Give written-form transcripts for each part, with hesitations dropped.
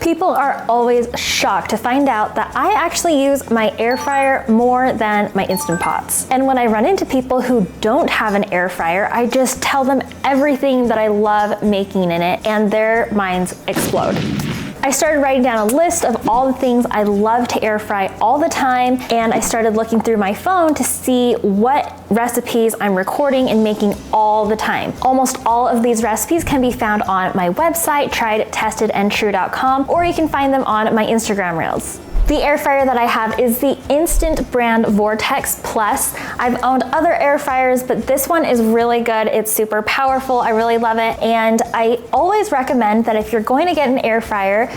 People are always shocked to find out that I actually use my air fryer more than my Instant Pots. And when I run into people who don't have an air fryer, I just tell them everything that I love making in it, and their minds explode. I started writing down a list of all the things I love to air fry all the time, and I started looking through my phone to see what recipes I'm recording and making all the time. Almost all of these recipes can be found on my website, triedtestedandtrue.com, or you can find them on my Instagram reels. The air fryer that I have is the Instant brand Vortex Plus. I've owned other air fryers, but this one is really good. It's super powerful. I really love it. And I always recommend that if you're going to get an air fryer,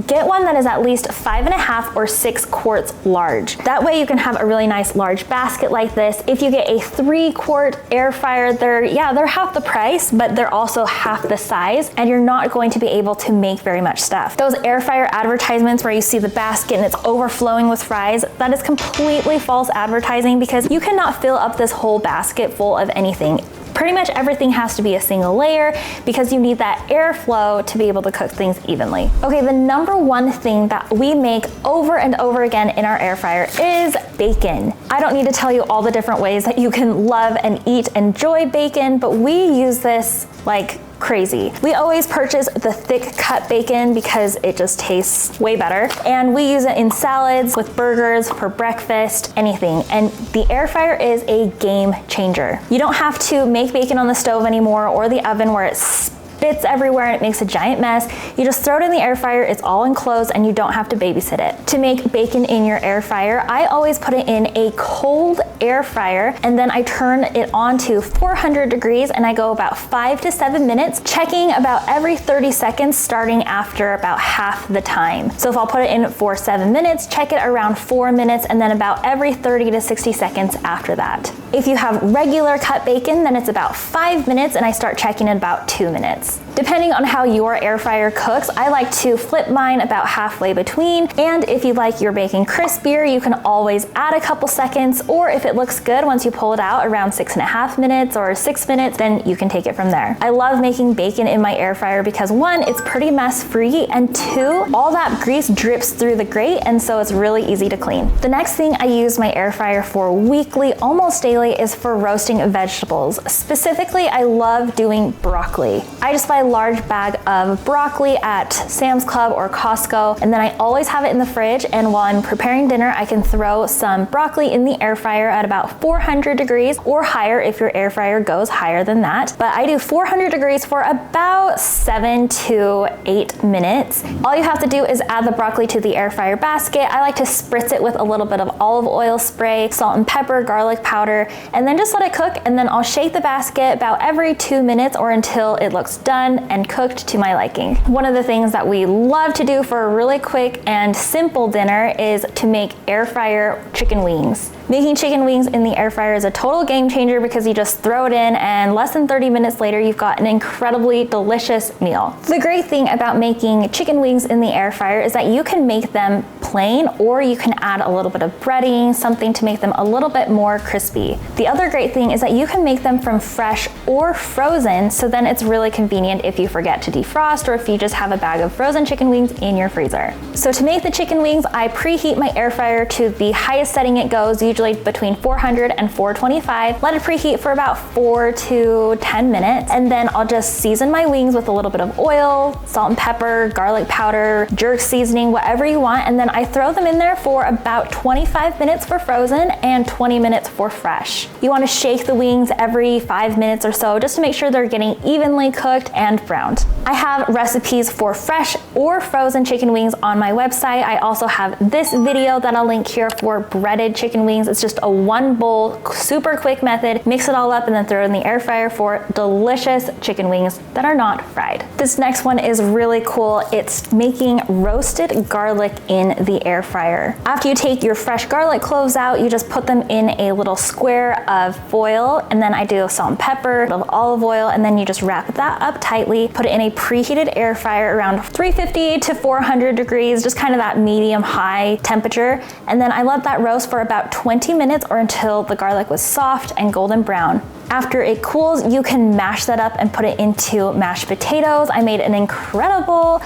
get one that is at least 5.5 or 6 quarts large. That way you can have a really nice large basket like this. If you get a 3-quart air fryer, they're half the price, but they're also half the size, and you're not going to be able to make very much stuff. Those air fryer advertisements where you see the basket and it's overflowing with fries, that is completely false advertising, because you cannot fill up this whole basket full of anything. Pretty much everything has to be a single layer because you need that airflow to be able to cook things evenly. Okay, the number one thing that we make over and over again in our air fryer is bacon. I don't need to tell you all the different ways that you can love and eat and enjoy bacon, but we use this like crazy. We always purchase the thick cut bacon because it just tastes way better. And we use it in salads, with burgers, for breakfast, anything. And the air fryer is a game changer. You don't have to make bacon on the stove anymore or the oven where it's spits everywhere and it makes a giant mess. You just throw it in the air fryer, it's all enclosed, and you don't have to babysit it. To make bacon in your air fryer, I always put it in a cold air fryer, and then I turn it on to 400 degrees, and I go about 5 to 7 minutes, checking about every 30 seconds, starting after about half the time. So if I'll put it in for 7 minutes, check it around 4 minutes, and then about every 30 to 60 seconds after that. If you have regular cut bacon, then it's about 5 minutes, and I start checking in about 2 minutes. Depending on how your air fryer cooks, I like to flip mine about halfway between, and if you like your bacon crispier, you can always add a couple seconds, or if it looks good once you pull it out around 6.5 minutes or 6 minutes, then you can take it from there. I love making bacon in my air fryer because 1, it's pretty mess free, and 2, all that grease drips through the grate, and so it's really easy to clean. The next thing I use my air fryer for weekly, almost daily, is for roasting vegetables. Specifically, I love doing broccoli. I just buy a large bag of broccoli at Sam's Club or Costco, and then I always have it in the fridge, and while I'm preparing dinner, I can throw some broccoli in the air fryer at about 400 degrees or higher if your air fryer goes higher than that. But I do 400 degrees for about 7 to 8 minutes. All you have to do is add the broccoli to the air fryer basket. I like to spritz it with a little bit of olive oil spray, salt and pepper, garlic powder, and then just let it cook, and then I'll shake the basket about every 2 minutes or until it looks done and cooked to my liking. One of the things that we love to do for a really quick and simple dinner is to make air fryer chicken wings. Making chicken wings in the air fryer is a total game changer because you just throw it in, and less than 30 minutes later, you've got an incredibly delicious meal. The great thing about making chicken wings in the air fryer is that you can make them plain, or you can add a little bit of breading, something to make them a little bit more crispy. The other great thing is that you can make them from fresh or frozen, so then it's really convenient if you forget to defrost or if you just have a bag of frozen chicken wings in your freezer. So to make the chicken wings, I preheat my air fryer to the highest setting it goes, usually between 400 and 425. Let it preheat for about 4 to 10 minutes, and then I'll just season my wings with a little bit of oil, salt and pepper, garlic powder, jerk seasoning, whatever you want, and then I throw them in there for about 25 minutes for frozen and 20 minutes for fresh. You want to shake the wings every 5 minutes or so just to make sure they're getting evenly cooked and browned. I have recipes for fresh or frozen chicken wings on my website. I also have this video that I'll link here for breaded chicken wings. It's just a 1 bowl, super quick method. Mix it all up and then throw it in the air fryer for delicious chicken wings that are not fried. This next one is really cool. It's making roasted garlic in the air fryer. After you take your fresh garlic cloves out, you just put them in a little square of foil, and then I do salt and pepper, a little olive oil, and then you just wrap that up tightly, put it in a preheated air fryer around 350 to 400 degrees, just kind of that medium high temperature, and then I let that roast for about 20 20 minutes or until the garlic was soft and golden brown. After it cools, you can mash that up and put it into mashed potatoes. I made an incredible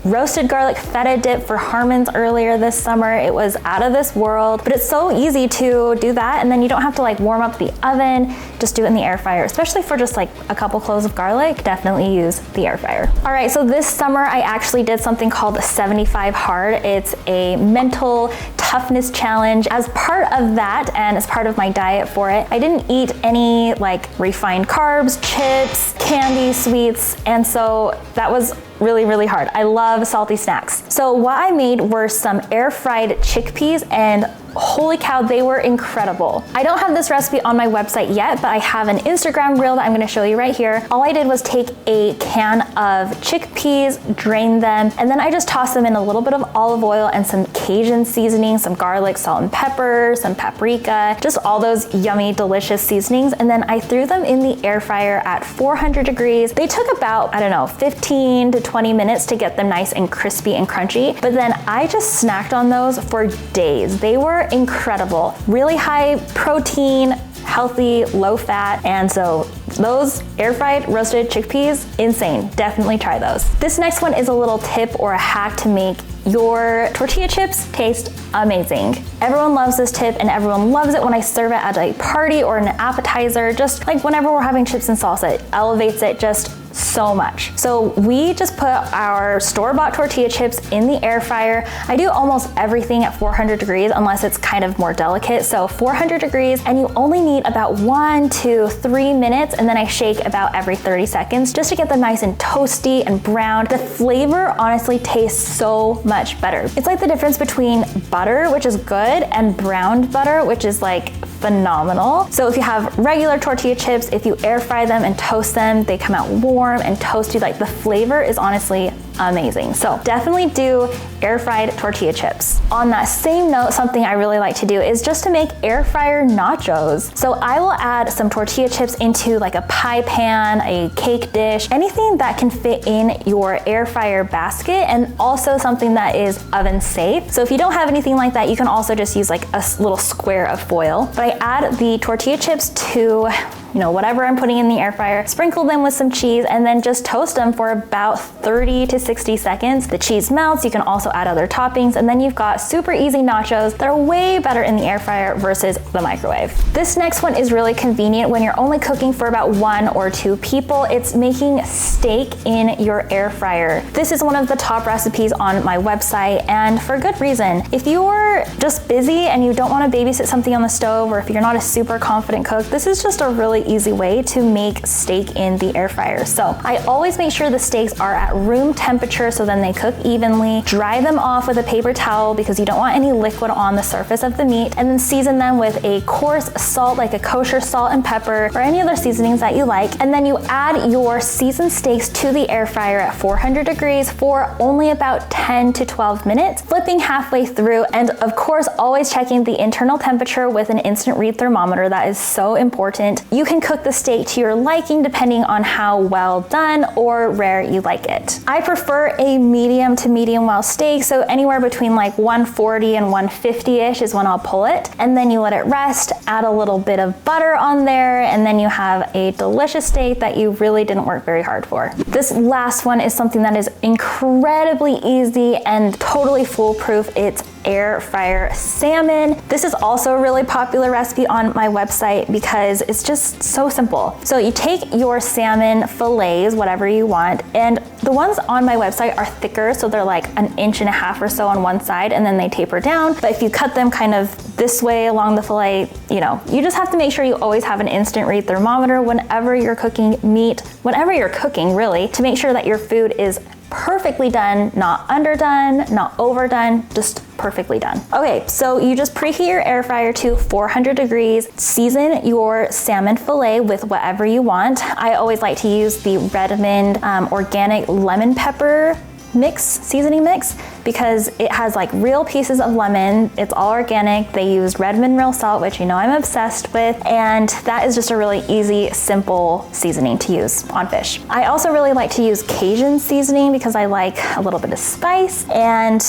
roasted garlic feta dip for Harmon's earlier this summer. It was out of this world, but it's so easy to do that, and then you don't have to like warm up the oven. Just do it in the air fryer, especially for just like a couple cloves of garlic. Definitely use the air fryer. All right, so this summer I actually did something called the 75 Hard. It's a mental toughness challenge. As part of that, and as part of my diet for it, I didn't eat any like refined carbs, chips, candy, sweets, and so that was really hard. I love salty snacks. So what I made were some air fried chickpeas, and holy cow, they were incredible. I don't have this recipe on my website yet, but I have an Instagram reel that I'm gonna show you right here. All I did was take a can of chickpeas, drain them, and then I just tossed them in a little bit of olive oil and some Cajun seasoning, some garlic, salt and pepper, some paprika, just all those yummy, delicious seasonings. And then I threw them in the air fryer at 400 degrees. They took about, I don't know, 15 to 20 minutes to get them nice and crispy and crunchy, but then I just snacked on those for days. They were incredible. Really high protein, healthy, low fat, and so those air fried roasted chickpeas, insane. Definitely try those. This next one is a little tip or a hack to make your tortilla chips taste amazing. Everyone loves this tip, and everyone loves it when I serve it at a party or an appetizer. Just like whenever we're having chips and salsa, it elevates it just so much. So we just put our store-bought tortilla chips in the air fryer. I do almost everything at 400 degrees unless it's kind of more delicate. So 400 degrees, and you only need about 1 to 3 minutes, and then I shake about every 30 seconds just to get them nice and toasty and brown. The flavor honestly tastes so much better. It's like the difference between butter, which is good, and browned butter, which is like phenomenal. So if you have regular tortilla chips, if you air fry them and toast them, they come out warm and toasty. Like the flavor is honestly amazing. So definitely do air fried tortilla chips. On that same note, something I really like to do is just to make air fryer nachos. So I will add some tortilla chips into like a pie pan, a cake dish, anything that can fit in your air fryer basket, and also something that is oven safe. So if you don't have anything like that, you can also just use like a little square of foil. But I add the tortilla chips to whatever I'm putting in the air fryer, sprinkle them with some cheese, and then just toast them for about 30 to 60 seconds. The cheese melts. You can also add other toppings, and then you've got super easy nachos that are way better in the air fryer versus the microwave. This next one is really convenient when you're only cooking for about 1 or 2 people. It's making steak in your air fryer. This is one of the top recipes on my website, and for good reason. If you're just busy and you don't want to babysit something on the stove, or if you're not a super confident cook, this is just a really easy way to make steak in the air fryer. So I always make sure the steaks are at room temperature so then they cook evenly. Dry them off with a paper towel because you don't want any liquid on the surface of the meat, and then season them with a coarse salt, like a kosher salt and pepper, or any other seasonings that you like. And then you add your seasoned steaks to the air fryer at 400 degrees for only about 10 to 12 minutes, flipping halfway through, and of course always checking the internal temperature with an instant read thermometer. That is so important. You can cook the steak to your liking depending on how well done or rare you like it. I prefer a medium to medium well steak, so anywhere between like 140 and 150-ish is when I'll pull it. And then you let it rest, add a little bit of butter on there, and then you have a delicious steak that you really didn't work very hard for. This last one is something that is incredibly easy and totally foolproof. It's air fryer salmon. This is also a really popular recipe on my website because it's just so simple. So you take your salmon fillets, whatever you want, and the ones on my website are thicker, so they're like 1.5 inches or so on one side, and then they taper down. But if you cut them kind of this way along the fillet, you just have to make sure you always have an instant read thermometer whenever you're cooking meat, whenever you're cooking really, to make sure that your food is perfectly done, not underdone, not overdone, just perfectly done. Okay, so you just preheat your air fryer to 400 degrees, season your salmon fillet with whatever you want. I always like to use the Redmond organic lemon pepper seasoning mix, because it has like real pieces of lemon. It's all organic. They use Redmond real salt, which I'm obsessed with, and that is just a really easy, simple seasoning to use on fish. I also really like to use Cajun seasoning because I like a little bit of spice, and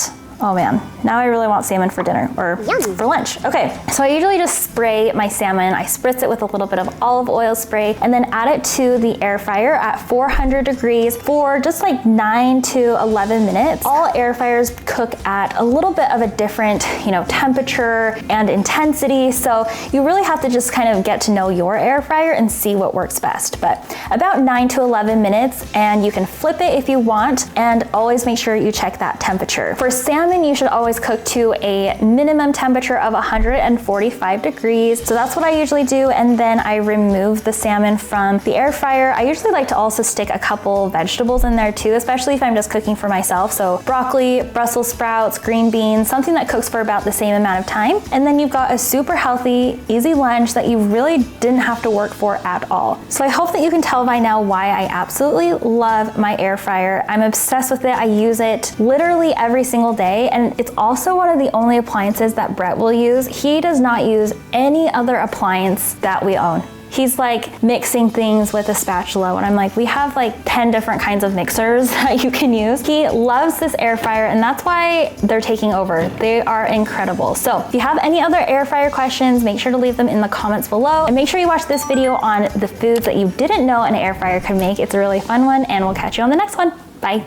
Oh man, now I really want salmon for dinner or for lunch. Okay, so I usually just spray my salmon. I spritz it with a little bit of olive oil spray and then add it to the air fryer at 400 degrees for just like 9 to 11 minutes. All air fryers cook at a little bit of a different, temperature and intensity. So you really have to just kind of get to know your air fryer and see what works best. But about 9 to 11 minutes, and you can flip it if you want, and always make sure you check that temperature. For salmon, you should always cook to a minimum temperature of 145 degrees. So that's what I usually do. And then I remove the salmon from the air fryer. I usually like to also stick a couple vegetables in there too, especially if I'm just cooking for myself. So broccoli, Brussels sprouts, green beans, something that cooks for about the same amount of time. And then you've got a super healthy, easy lunch that you really didn't have to work for at all. So I hope that you can tell by now why I absolutely love my air fryer. I'm obsessed with it. I use it literally every single day. And it's also one of the only appliances that Brett will use. He does not use any other appliance that we own. He's like mixing things with a spatula when I'm like, we have like 10 different kinds of mixers that you can use. He loves this air fryer, and that's why they're taking over. They are incredible. So if you have any other air fryer questions, make sure to leave them in the comments below, and make sure you watch this video on the foods that you didn't know an air fryer could make. It's a really fun one, and we'll catch you on the next one. Bye.